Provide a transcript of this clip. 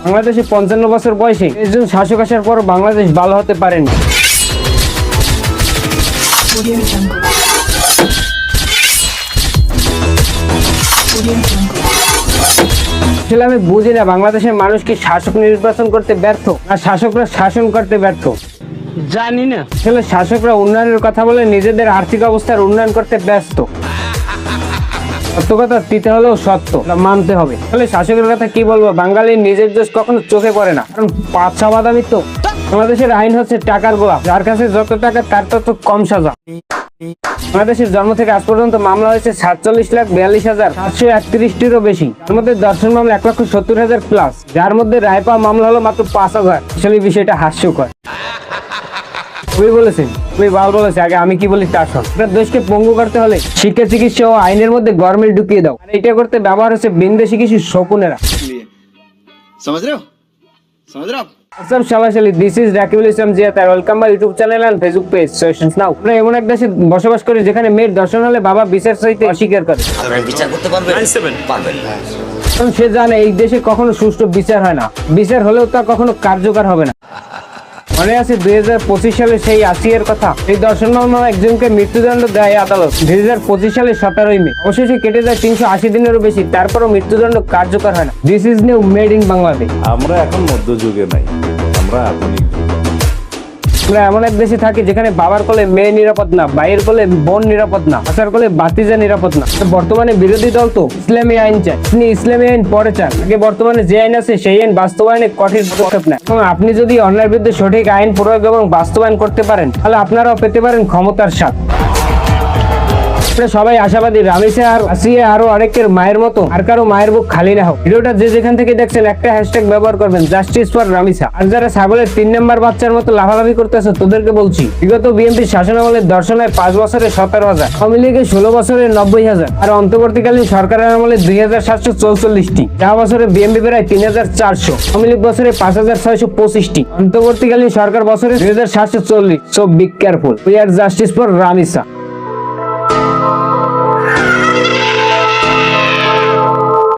বাংলাদেশে 55 বছর বয়সে একজন শাসক আসার পর বাংলাদেশ ভালো হতে পারেনি। আসলে আমি বুঝি না বাংলাদেশের মানুষ কি শাসক নির্বাচন করতে ব্যর্থ না শাসকরা শাসন করতে ব্যর্থ, জানি না। আসলে শাসকরা উন্নয়নের কথা বলে নিজেদের আর্থিক অবস্থার উন্নয়ন করতে ব্যস্ত। সত্য কথা দিতে হলেও সত্য মানতে হবে। আসলে শাসকের কথা কি বলবো, বাঙালির নিজের দোষ কখনো চোখে পড়ে না, কারণ পাঁচা বাদামি তো। বাংলাদেশের আইন হচ্ছে টাকার গোলাপ, যার কাছে যত টাকা তার তত কম সাজা। বাংলাদেশের জন্ম থেকে আজ পর্যন্ত মামলা হয়েছে 47,42,731টিরও বেশি। তার মধ্যে দর্শন মামলা 1,70,000 প্লাস, যার মধ্যে রায় পাওয়া মামলা হলো মাত্র 5,000। আসলে বিষয়টা হাস্যকর। তুমি বলেছেন, তুমি ভালো বলেছে। আগে আমি কি বলি তা শোন। আপনার দেশকে পঙ্গু করতে হলে শিক্ষা, চিকিৎসা ও আইনের মধ্যে গভর্নমেন্ট ঢুকিয়ে দাও। আর এটা করতে ব্যবহার হচ্ছে বিন্দেশি কিছু শকুনেরা। समझ रहे हो आप? Assalamu alaikum, this is Rakibul Islam Ziad and welcome my YouTube channel and Facebook page. Sessions now. আমরা এমন এক দেশে বসবাস করি যেখানে মেয়ের দর্শন হলে বাবা বিচার চাইতে অস্বীকার করে। আপনারা বিচার করতে পারবেন? পারবেন। কারণ সে জানে এই দেশে কখনো সুষ্ঠু বিচার হয় না, বিচার হলেও তা কখনো কার্যকর হবে না। মনে আছে 2025 সালে সেই আসিয়ার কথা। এই দর্শন মামলায় একজনকে মৃত্যুদণ্ড দেয় আদালত 2025 সালে 17 মে। অবশেষে কেটে যায় 380 দিনেরও বেশি, তারপরও মৃত্যুদণ্ড কার্যকর হয় না। This is new made in Bangladesh. আমরা এখন মধ্যযুগে নাই, আমরা আধুনিক যুগে। আমরা এমন এক দেশে থাকি যেখানে বাবার কোলে মেয়ে নিরাপদ না, ভাইয়ের কোলে বোন নিরাপদ না, আসার কোলে বাতিজা নিরাপদ না। বর্তমানে বিরোধী দল তো ইসলামী আইন চায়, তিনি ইসলামী আইন পরে চান। আগে বর্তমানে যে আইন আছে সেই আইন বাস্তবায়নে কঠিন পদক্ষেপ নেয়। এবং আপনি যদি অন্যায়ের বিরুদ্ধে সঠিক আইন প্রয়োগ এবং বাস্তবায়ন করতে পারেন, তাহলে আপনারাও পেতে পারেন ক্ষমতার স্বাদ। সবাই আশাবাদী রামিসা আর আসিয়া আরো অনেকের মায়ের মতো আর কারো মায়ের বুক খালি না হোক। ভিডিওটা যে যেখান থেকে দেখছেন একটা হ্যাশট্যাগ ব্যবহার করবেন, জাস্টিস ফর রামিসা। আর যারা ছাগলের 3 নাম্বার বাচ্চার মতো লাফালাফি করতেছে তোদেরকে বলছি, বিগত বিএনপি শাসনামলের দর্শন হয় 5 বছরে 17,000, আওয়ামী লীগের 16 বছরে 90,000, আর অন্তর্বর্তীকালীন সরকারের আমলে 2,744টি। যা বছরে বিএনপি প্রায় 3,400, আওয়ামী লীগ বছরে 5,625টি, অন্তর্বর্তীকালীন সরকার বছরে 2,740। So be careful, we are justice for Ramisa.